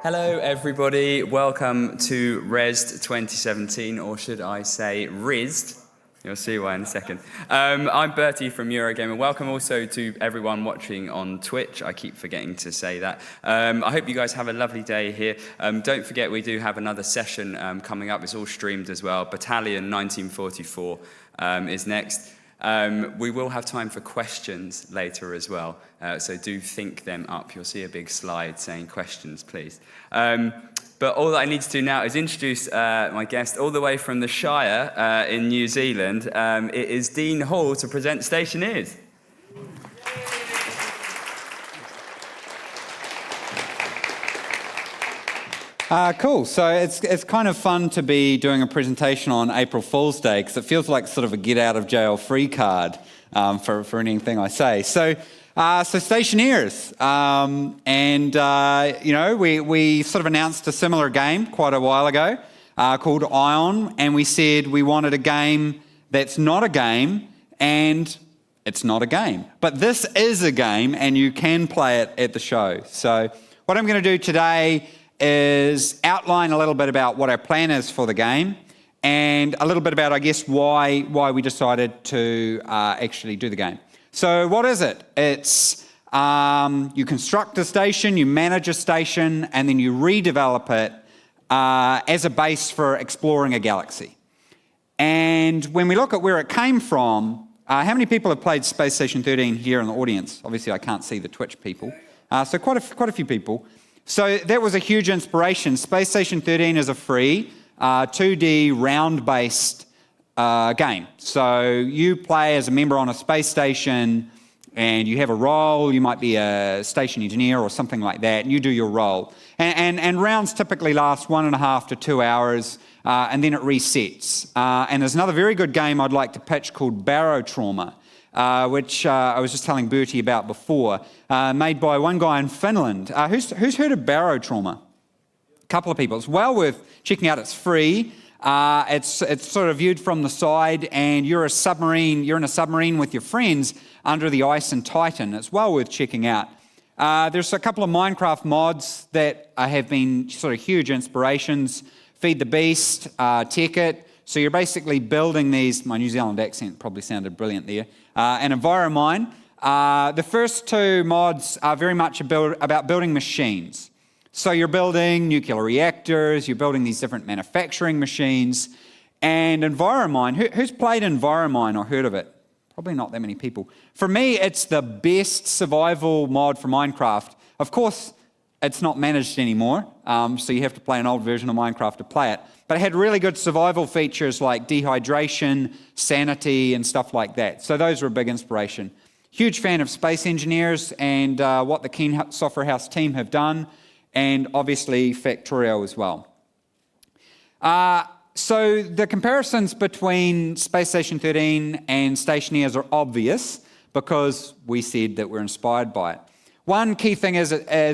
Hello everybody, welcome to RESD 2017, or should I say RISD? You'll see why in a second. I'm Bertie from Eurogamer. Welcome also to everyone watching on Twitch. I keep forgetting to say that. I hope you guys have a lovely day here. Don't forget we do have another session coming up. It's all streamed as well. Battalion 1944 is next. We will have time for questions later as well, so do think them up. You'll see a big slide saying questions, please. But all that I need to do now is introduce my guest all the way from the Shire in New Zealand. It is Dean Hall to present Stationeers. Cool. So it's kind of fun to be doing a presentation on April Fool's Day because it feels like sort of a get out of jail free card for anything I say. So Stationeers, we sort of announced a similar game quite a while ago called Ion, and we said we wanted a game that's not a game, and it's not a game. But this is a game, and you can play it at the show. So what I'm going to do today is outline a little bit about what our plan is for the game, and a little bit about, I guess, why we decided to actually do the game. So what is it? It's you construct a station, you manage a station, and then you redevelop it as a base for exploring a galaxy. And when we look at where it came from, how many people have played Space Station 13 here in the audience? Obviously, I can't see the Twitch people. So quite a few people. So that was a huge inspiration. Space Station 13 is a free 2D round-based game. So you play as a member on a space station and you have a role. You might be a station engineer or something like that, and you do your role. And rounds typically last 1.5 to 2 hours, and then it resets. And there's another very good game I'd like to pitch called Barrow Trauma, which I was just telling Bertie about before, made by one guy in Finland. Who's heard of Barrow Trauma? A couple of people. It's well worth checking out. It's free. It's sort of viewed from the side, and you're in a submarine with your friends under the ice in Titan. It's well worth checking out. There's a couple of Minecraft mods that have been sort of huge inspirations. Feed the Beast, Tech It. So you're basically building these, my New Zealand accent probably sounded brilliant there, and Enviromine. The first two mods are very much about building machines. So you're building nuclear reactors, you're building these different manufacturing machines, and Enviromine, who's played Enviromine or heard of it? Probably not that many people. For me, it's the best survival mod for Minecraft. Of course, it's not managed anymore, so you have to play an old version of Minecraft to play it. But it had really good survival features like dehydration, sanity, and stuff like that. So those were a big inspiration. Huge fan of Space Engineers and what the Keen Software House team have done, and obviously Factorio as well. So the comparisons between Space Station 13 and Stationeers are obvious because we said that we're inspired by it. One key thing is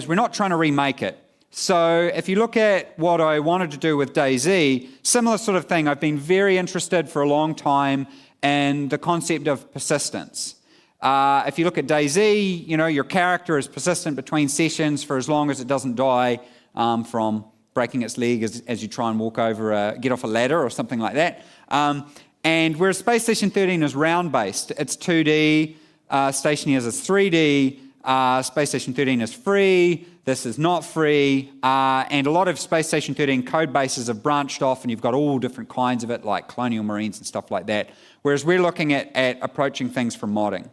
we're not trying to remake it. So if you look at what I wanted to do with DayZ, similar sort of thing. I've been very interested for a long time in the concept of persistence. If you look at DayZ, your character is persistent between sessions for as long as it doesn't die from breaking its leg as you try and walk over, get off a ladder or something like that. And whereas Space Station 13 is round-based, it's 2D, Stationeers is 3D, Space Station 13 is free, this is not free, and a lot of Space Station 13 code bases have branched off and you've got all different kinds of it, like Colonial Marines and stuff like that, whereas we're looking at approaching things from modding.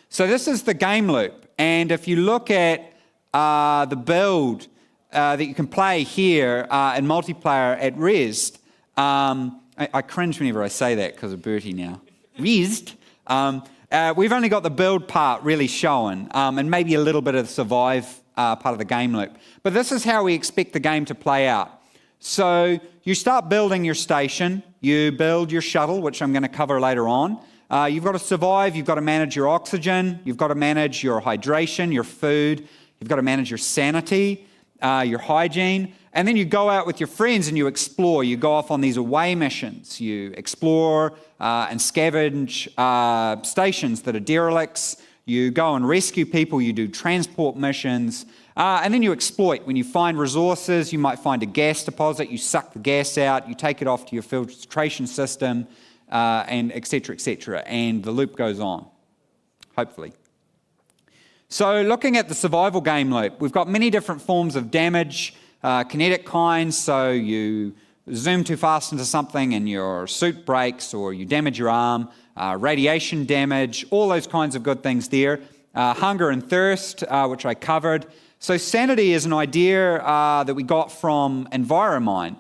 So this is the game loop, and if you look at the build that you can play here in multiplayer at RESD, I cringe whenever I say that because of Bertie now. RESD. We've only got the build part really shown, and maybe a little bit of the survive part of the game loop. But this is how we expect the game to play out. So you start building your station, you build your shuttle, which I'm going to cover later on. You've got to survive, you've got to manage your oxygen, you've got to manage your hydration, your food, you've got to manage your sanity, your hygiene, and then you go out with your friends and you explore. You go off on these away missions. You explore and scavenge stations that are derelicts. You go and rescue people, you do transport missions, and then you exploit. When you find resources, you might find a gas deposit, you suck the gas out, you take it off to your filtration system, and et cetera, and the loop goes on, hopefully. So looking at the survival game loop, we've got many different forms of damage, kinetic coins, so you zoom too fast into something and your suit breaks or you damage your arm, radiation damage, all those kinds of good things there. Hunger and thirst, which I covered. So sanity is an idea that we got from Enviromine,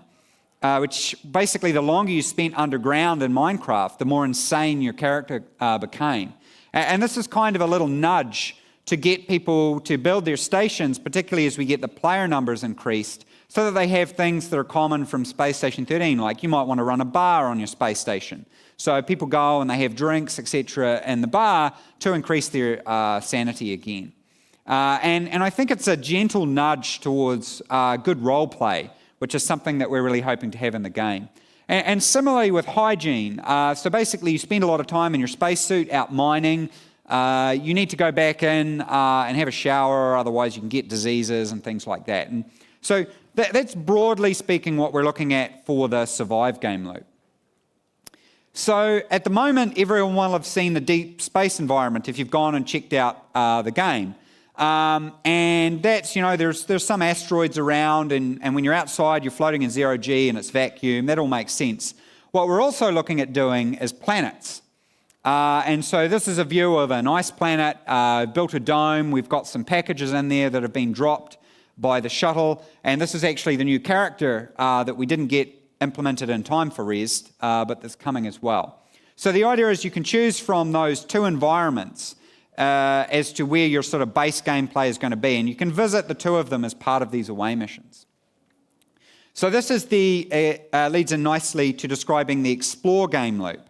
which basically the longer you spent underground in Minecraft, the more insane your character became. And this is kind of a little nudge to get people to build their stations, particularly as we get the player numbers increased, so that they have things that are common from Space Station 13, like you might want to run a bar on your space station. So people go and they have drinks, etc., in the bar to increase their sanity again. And I think it's a gentle nudge towards good role play, which is something that we're really hoping to have in the game. And similarly with hygiene, so basically you spend a lot of time in your spacesuit out mining. You need to go back in and have a shower, otherwise you can get diseases and things like that. And so that's broadly speaking what we're looking at for the survive game loop. So at the moment, everyone will have seen the deep space environment if you've gone and checked out the game. And that's, there's some asteroids around, and when you're outside, you're floating in 0G and it's vacuum. That all makes sense. What we're also looking at doing is planets. And so this is a view of an ice planet, built a dome. We've got some packages in there that have been dropped by the shuttle. And this is actually the new character that we didn't get implemented in time for Rest, but that's coming as well. So the idea is you can choose from those two environments as to where your sort of base gameplay is going to be. And you can visit the two of them as part of these away missions. So this is leads in nicely to describing the explore game loop.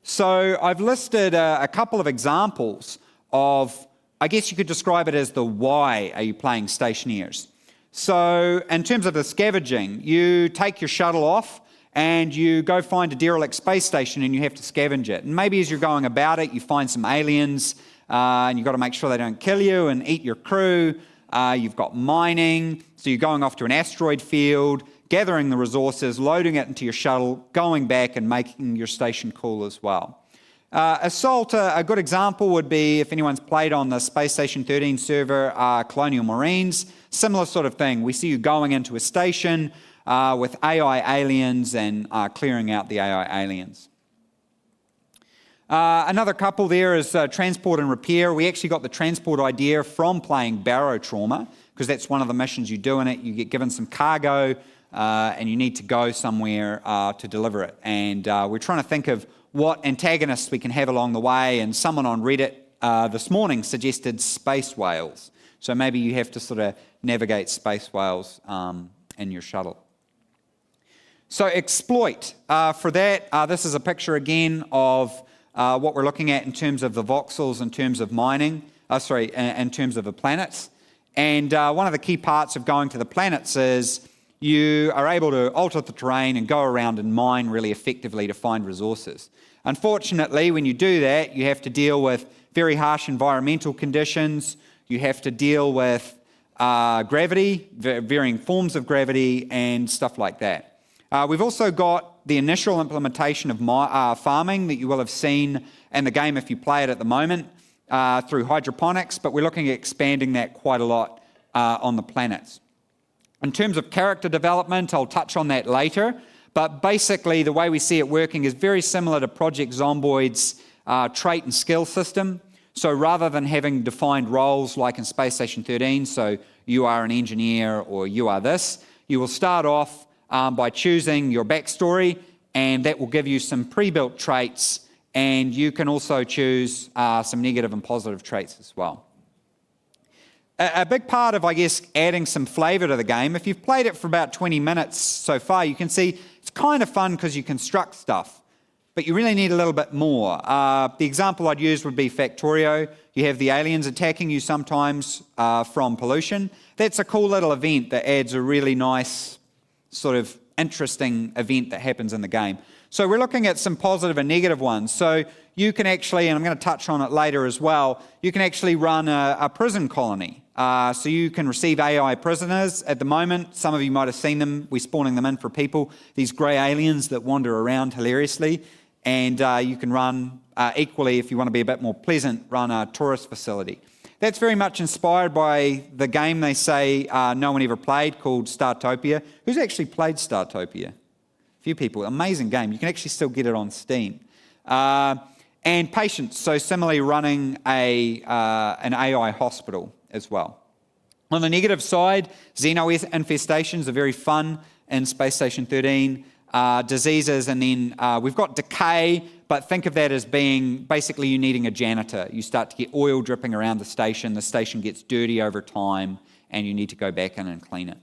So I've listed a couple of examples of, I guess you could describe it as the why are you playing Stationeers. So in terms of the scavenging, you take your shuttle off and you go find a derelict space station and you have to scavenge it. And maybe as you're going about it, you find some aliens and you've got to make sure they don't kill you and eat your crew. You've got mining, so you're going off to an asteroid field, gathering the resources, loading it into your shuttle, going back and making your station cool as well. Assault, a good example would be, if anyone's played on the Space Station 13 server, Colonial Marines. Similar sort of thing. We see you going into a station with AI aliens and clearing out the AI aliens. Another couple there is transport and repair. We actually got the transport idea from playing Barrow Trauma, because that's one of the missions you do in it. You get given some cargo and you need to go somewhere to deliver it. And we're trying to think of what antagonists we can have along the way, and someone on Reddit this morning suggested space whales. So maybe you have to sort of navigate space whales in your shuttle. So exploit. For that, this is a picture again of what we're looking at in terms of the voxels, in terms of mining, in terms of the planets. And one of the key parts of going to the planets is you are able to alter the terrain and go around and mine really effectively to find resources. Unfortunately, when you do that, you have to deal with very harsh environmental conditions. You have to deal with gravity, varying forms of gravity, and stuff like that. We've also got the initial implementation of farming that you will have seen in the game if you play it at the moment through hydroponics, but we're looking at expanding that quite a lot on the planets. In terms of character development, I'll touch on that later, but basically the way we see it working is very similar to Project Zomboid's trait and skill system. So rather than having defined roles like in Space Station 13, so you are an engineer or you are this, you will start off by choosing your backstory, and that will give you some pre-built traits, and you can also choose some negative and positive traits as well. A big part of, I guess, adding some flavour to the game, if you've played it for about 20 minutes so far, you can see it's kind of fun because you construct stuff, but you really need a little bit more. The example I'd use would be Factorio. You have the aliens attacking you sometimes from pollution. That's a cool little event that adds a really nice sort of interesting event that happens in the game. So we're looking at some positive and negative ones. So you can actually, and I'm going to touch on it later as well, you can actually run a prison colony. So you can receive AI prisoners. At the moment, some of you might have seen them. We're spawning them in for people, these grey aliens that wander around hilariously. And you can run, equally, if you want to be a bit more pleasant, run a tourist facility. That's very much inspired by the game they say no one ever played called Topia. Who's actually played Topia? A few people. Amazing game. You can actually still get it on Steam. And patience. So similarly running an AI hospital as well. On the negative side, Xeno infestations are very fun in Space Station 13. Diseases, and then we've got decay, but think of that as being basically you needing a janitor. You start to get oil dripping around the station gets dirty over time, and you need to go back in and clean it.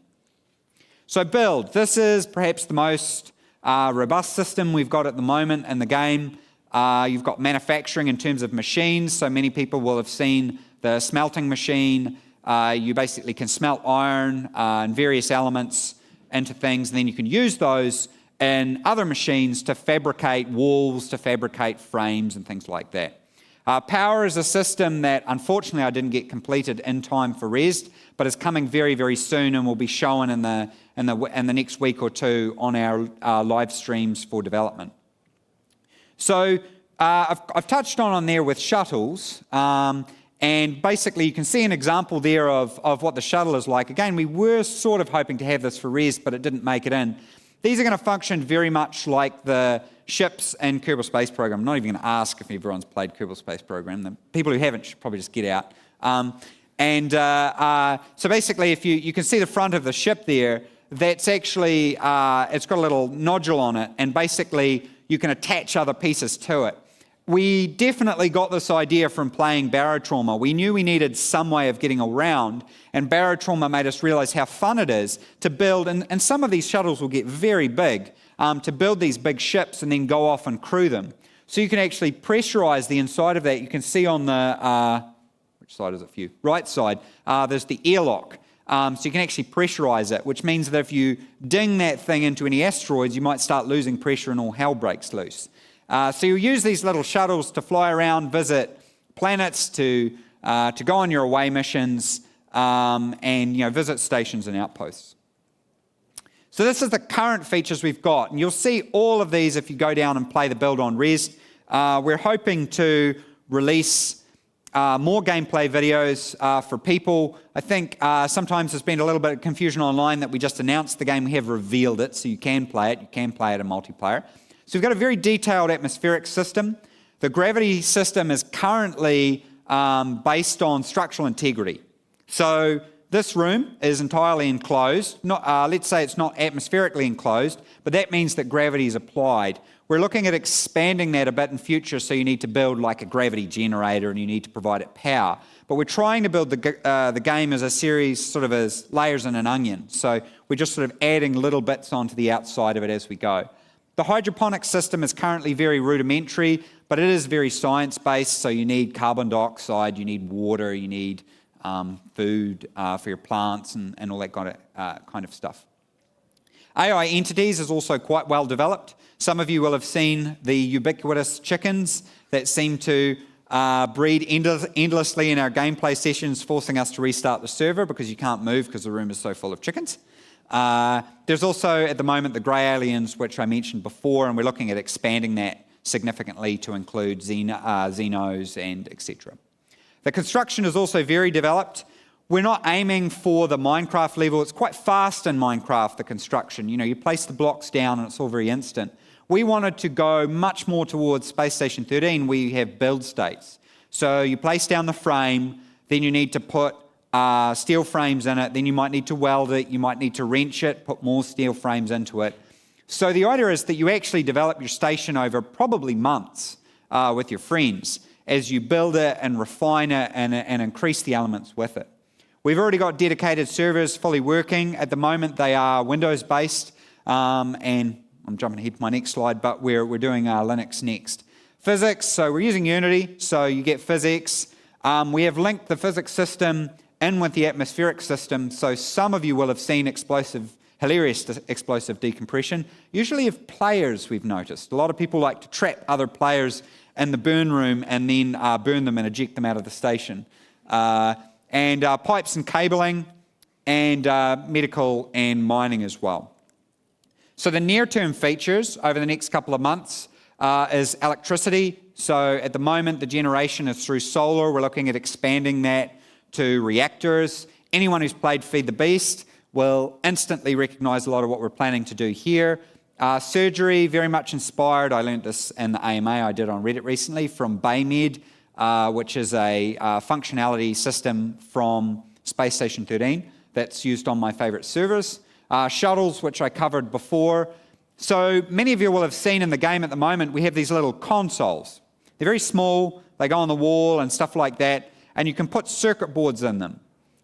So build. This is perhaps the most robust system we've got at the moment in the game. You've got manufacturing in terms of machines, so many people will have seen the smelting machine. You basically can smelt iron and various elements into things, and then you can use those in other machines to fabricate walls, to fabricate frames and things like that. Power is a system that unfortunately I didn't get completed in time for Res, but is coming very, very soon and will be shown in the next week or two on our live streams for development. So I've touched on there with shuttles, and basically you can see an example there of what the shuttle is like. Again, we were sort of hoping to have this for Res, but it didn't make it in. These are going to function very much like the ships in Kerbal Space Program. I'm not even going to ask if everyone's played Kerbal Space Program. The people who haven't should probably just get out. So basically, if you can see the front of the ship there, that's actually, it's got a little nodule on it, and basically you can attach other pieces to it. We definitely got this idea from playing Barotrauma. We knew we needed some way of getting around, and Barotrauma made us realize how fun it is to build, and some of these shuttles will get very big, to build these big ships and then go off and crew them. So you can actually pressurize the inside of that. You can see on the, which side is it for you? Right side, there's the airlock. So you can actually pressurize it, which means that if you ding that thing into any asteroids, you might start losing pressure and all hell breaks loose. So you'll use these little shuttles to fly around, visit planets, to go on your away missions, and visit stations and outposts. So this is the current features we've got, and you'll see all of these if you go down and play the build on Res. We're hoping to release more gameplay videos for people. I think sometimes there's been a little bit of confusion online that we just announced the game. We have revealed it, so you can play it. You can play it in multiplayer. So we've got a very detailed atmospheric system. The gravity system is currently based on structural integrity. So this room is entirely enclosed. Let's say it's not atmospherically enclosed, but that means that gravity is applied. We're looking at expanding that a bit in future, so you need to build like a gravity generator and you need to provide it power. But we're trying to build the game as a series, sort of as layers in an onion. So we're just sort of adding little bits onto the outside of it as we go. The hydroponic system is currently very rudimentary, but it is very science-based, so you need carbon dioxide, you need water, you need food for your plants and all that kind of stuff. AI entities is also quite well developed. Some of you will have seen the ubiquitous chickens that seem to breed endlessly in our gameplay sessions, forcing us to restart the server because you can't move because the room is so full of chickens. There's also, at the moment, the grey aliens, which I mentioned before, and we're looking at expanding that significantly to include Xenos and etc. The construction is also very developed. We're not aiming for the Minecraft level. It's quite fast in Minecraft, the construction. You place the blocks down and it's all very instant. We wanted to go much more towards Space Station 13, where you have build states. So you place down the frame, then you need to put steel frames in it, then you might need to weld it, you might need to wrench it, put more steel frames into it. So the idea is that you actually develop your station over probably months with your friends as you build it and refine it and increase the elements with it. We've already got dedicated servers fully working. At the moment they are Windows-based, and I'm jumping ahead to my next slide, but we're doing Linux next. Physics, so we're using Unity, so you get physics. We have linked the physics system in with the atmospheric system, so some of you will have seen explosive hilarious explosive decompression. Usually of players, we've noticed. A lot of people like to trap other players in the burn room and then burn them and eject them out of the station. And pipes and cabling, and medical and mining as well. So the near-term features over the next couple of months is electricity. So at the moment, the generation is through solar. We're looking at expanding that to reactors. Anyone who's played Feed the Beast will instantly recognise a lot of what we're planning to do here. Surgery, very much inspired. I learned this in the AMA I did on Reddit recently from Baymed, which is a functionality system from Space Station 13 that's used on my favourite servers. Shuttles, which I covered before. So many of you will have seen in the game at the moment, we have these little consoles. They're very small, they go on the wall and stuff like that, and you can put circuit boards in them.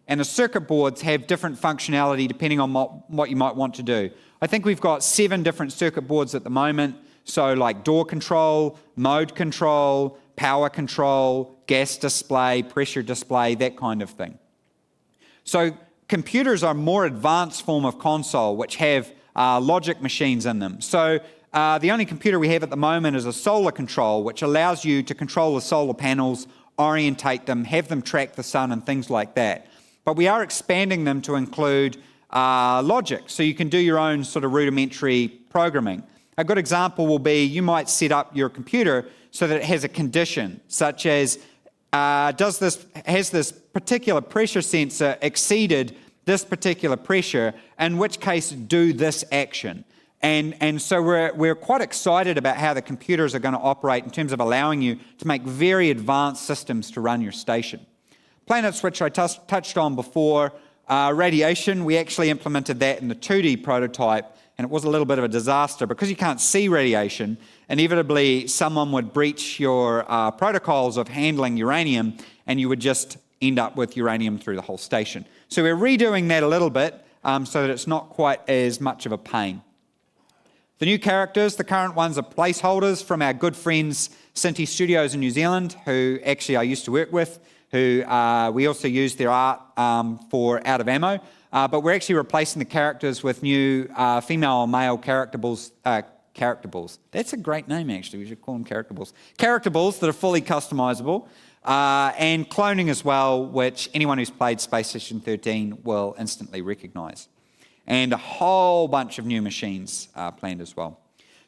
And the circuit boards have different functionality depending on what you might want to do. I think we've got 7 different circuit boards at the moment, so like door control, mode control, power control, gas display, pressure display, that kind of thing. So computers are a more advanced form of console which have logic machines in them. So the only computer we have at the moment is a solar control, which allows you to control the solar panels, orientate them, have them track the sun and things like that. But we are expanding them to include logic, so you can do your own sort of rudimentary programming. A good example will be you might set up your computer so that it has a condition, such as has this particular pressure sensor exceeded this particular pressure, in which case do this action. And so we're quite excited about how the computers are going to operate in terms of allowing you to make very advanced systems to run your station. Planets, which I touched on before, radiation, we actually implemented that in the 2D prototype, and it was a little bit of a disaster. Because you can't see radiation, inevitably someone would breach your protocols of handling uranium, and you would just end up with uranium through the whole station. So we're redoing that a little bit so that it's not quite as much of a pain. The new characters, the current ones are placeholders from our good friends Sanity Studios in New Zealand, who actually I used to work with, who we also use their art for Out of Ammo. But we're actually replacing the characters with new female and male charactables. That's a great name, actually. We should call them charactables. Charactables that are fully customizable. And cloning as well, which anyone who's played Space Station 13 will instantly recognise. And a whole bunch of new machines planned as well.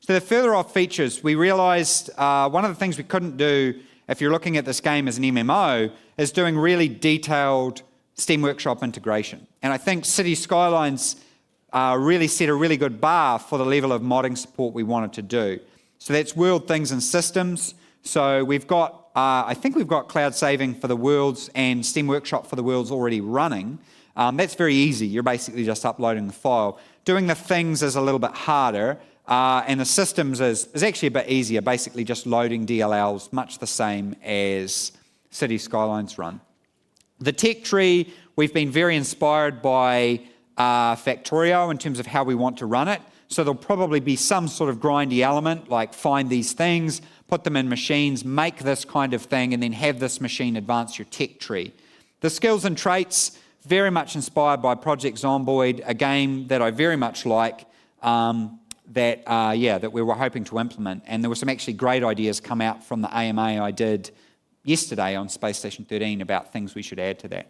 So the further off features, we realised one of the things we couldn't do if you're looking at this game as an MMO is doing really detailed Steam Workshop integration. And I think City Skylines really set a really good bar for the level of modding support we wanted to do. So that's world, things and systems. So we've got, I think we've got cloud saving for the worlds and Steam Workshop for the worlds already running. That's very easy. You're basically just uploading the file. Doing the things is a little bit harder, and the systems is actually a bit easier, basically just loading DLLs, much the same as City Skylines run. The tech tree, we've been very inspired by Factorio in terms of how we want to run it. So there'll probably be some sort of grindy element, like find these things, put them in machines, make this kind of thing, and then have this machine advance your tech tree. The skills and traits, very much inspired by Project Zomboid, a game that I very much like, that we were hoping to implement. And there were some actually great ideas come out from the AMA I did yesterday on Space Station 13 about things we should add to that.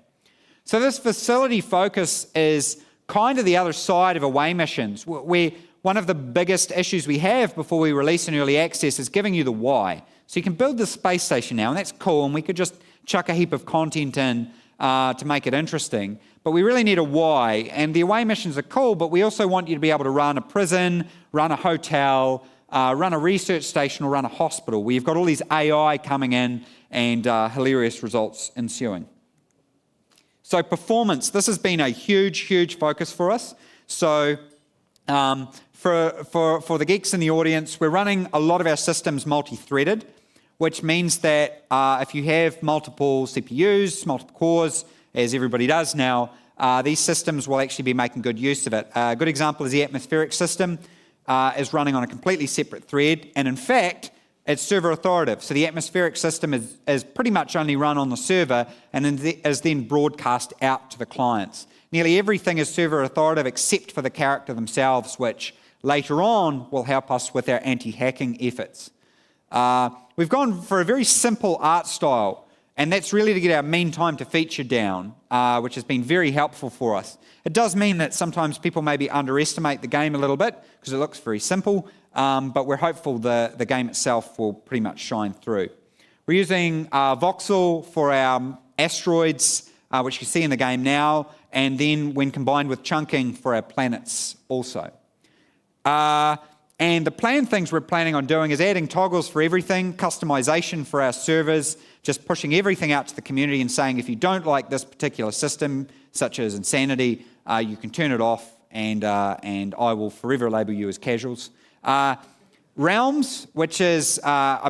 So this facility focus is kind of the other side of away missions. One of the biggest issues we have before we release in early access is giving you the why. So you can build the space station now, and that's cool, and we could just chuck a heap of content in to make it interesting. But we really need a why, and the away missions are cool, but we also want you to be able to run a prison, run a hotel, run a research station, or run a hospital, where you've got all these AI coming in and hilarious results ensuing. So performance, this has been a huge, huge focus for us. So for the geeks in the audience, we're running a lot of our systems multi-threaded, which means that if you have multiple CPUs, multiple cores, as everybody does now, these systems will actually be making good use of it. A good example is the atmospheric system is running on a completely separate thread, and in fact, it's server authoritative. So the atmospheric system is pretty much only run on the server and is then broadcast out to the clients. Nearly everything is server authoritative except for the character themselves, which later on will help us with our anti-hacking efforts. We've gone for a very simple art style, and that's really to get our mean time to feature down, which has been very helpful for us. It does mean that sometimes people maybe underestimate the game a little bit because it looks very simple, but we're hopeful the game itself will pretty much shine through. We're using voxel for our asteroids, which you see in the game now, and then when combined with chunking for our planets also. And the planned things we're planning on doing is adding toggles for everything, customization for our servers, just pushing everything out to the community and saying if you don't like this particular system, such as Sanity, you can turn it off and I will forever label you as casuals. Realms, which is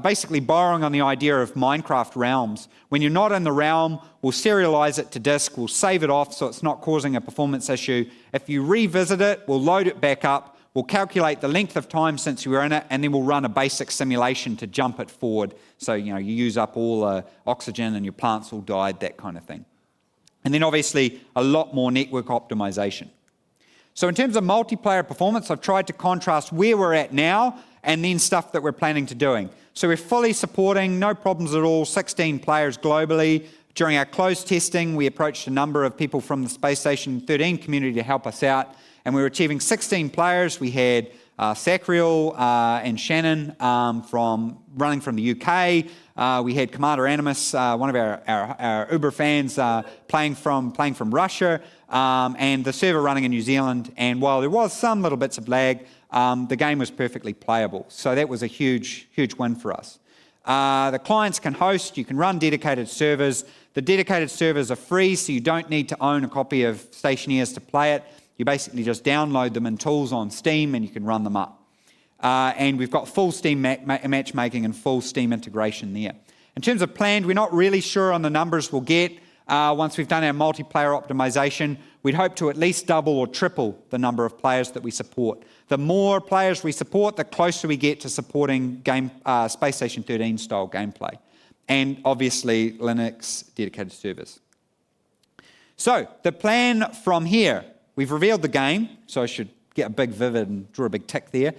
basically borrowing on the idea of Minecraft realms. When you're not in the realm, we'll serialize it to disk, we'll save it off so it's not causing a performance issue. If you revisit it, we'll load it back up. We'll calculate the length of time since you were in it, and then we'll run a basic simulation to jump it forward. So, you use up all the oxygen and your plants all died, that kind of thing. And then obviously a lot more network optimization. So in terms of multiplayer performance, I've tried to contrast where we're at now and then stuff that we're planning to doing. So we're fully supporting, no problems at all, 16 players globally. During our closed testing, we approached a number of people from the Space Station 13 community to help us out. And we were achieving 16 players. We had Sacriel and Shannon running from the UK. We had Commander Animus, one of our Uber fans, playing from Russia, and the server running in New Zealand. And while there was some little bits of lag, the game was perfectly playable. So that was a huge win for us. The clients can host. You can run dedicated servers. The dedicated servers are free, so you don't need to own a copy of Stationeers to play it. You basically just download them in tools on Steam and you can run them up. And we've got full Steam matchmaking and full Steam integration there. In terms of planned, we're not really sure on the numbers we'll get. Once we've done our multiplayer optimization, we'd hope to at least double or triple the number of players that we support. The more players we support, the closer we get to supporting Space Station 13 style gameplay. And obviously Linux dedicated servers. So the plan from here. We've revealed the game, so I should get a big vivid and draw a big tick there.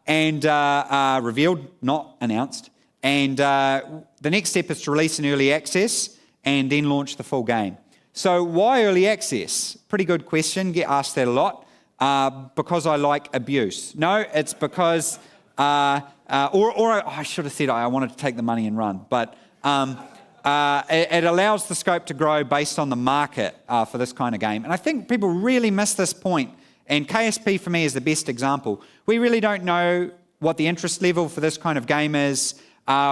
Revealed, not announced. And the next step is to release an early access and then launch the full game. So why early access? Pretty good question, get asked that a lot. Because I like abuse. No, it's because, I should have said I wanted to take the money and run, but it allows the scope to grow based on the market for this kind of game. And I think people really miss this point. And KSP for me is the best example. We really don't know what the interest level for this kind of game is.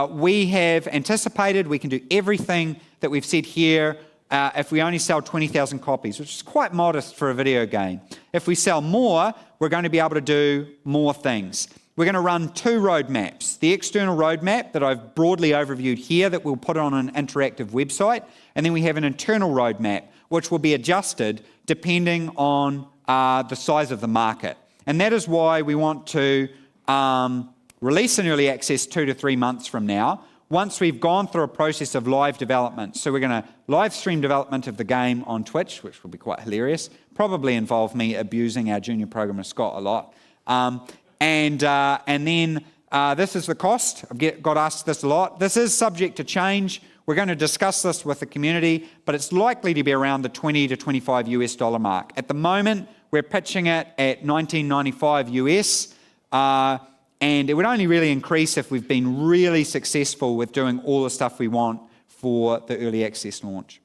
We have anticipated we can do everything that we've said here if we only sell 20,000 copies, which is quite modest for a video game. If we sell more, we're going to be able to do more things. We're going to run 2 roadmaps. The external roadmap that I've broadly overviewed here that we'll put on an interactive website. And then we have an internal roadmap, which will be adjusted depending on the size of the market. And that is why we want to release an early access 2 to 3 months from now, once we've gone through a process of live development. So we're going to live stream development of the game on Twitch, which will be quite hilarious. Probably involve me abusing our junior programmer Scott a lot. And then this is the cost. I've got asked this a lot. This is subject to change. We're going to discuss this with the community, but it's likely to be around the $20 to $25 US mark. At the moment, we're pitching it at $19.95 US, and it would only really increase if we've been really successful with doing all the stuff we want for the early access launch.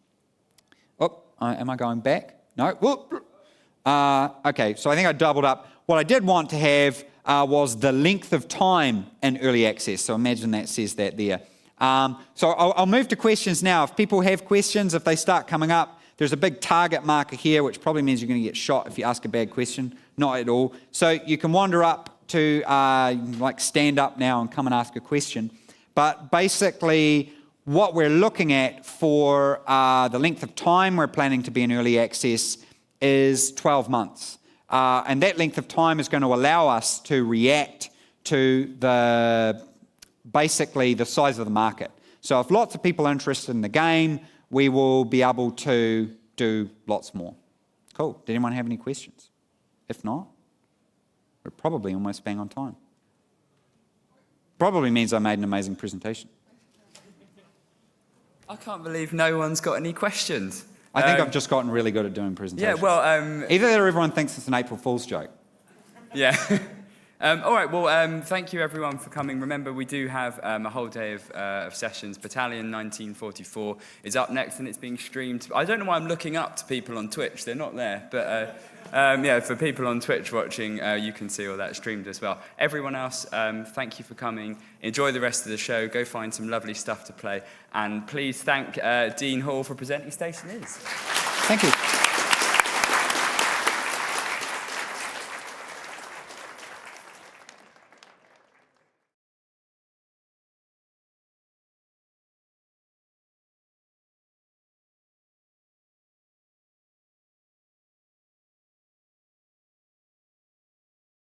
Oh, am I going back? No. Okay, so I think I doubled up. What I did want to have was the length of time in early access. So imagine that says that there. So I'll move to questions now. If people have questions, if they start coming up, there's a big target marker here, which probably means you're going to get shot if you ask a bad question. Not at all. So you can wander up to stand up now and come and ask a question. But basically, what we're looking at for the length of time we're planning to be in early access is 12 months. And that length of time is going to allow us to react to the basically the size of the market. So if lots of people are interested in the game, we will be able to do lots more. Cool. Did anyone have any questions? If not, we're probably almost bang on time. Probably means I made an amazing presentation. I can't believe no one's got any questions. I think I've just gotten really good at doing presentations. Yeah, well... Either that or everyone thinks it's an April Fool's joke. Yeah. All right, well, thank you everyone for coming. Remember, we do have a whole day of sessions. Battalion 1944 is up next and it's being streamed. I don't know why I'm looking up to people on Twitch. They're not there. But yeah, for people on Twitch watching, you can see all that streamed as well. Everyone else, thank you for coming. Enjoy the rest of the show. Go find some lovely stuff to play. And please thank Dean Hall for presenting Stationeers. Thank you.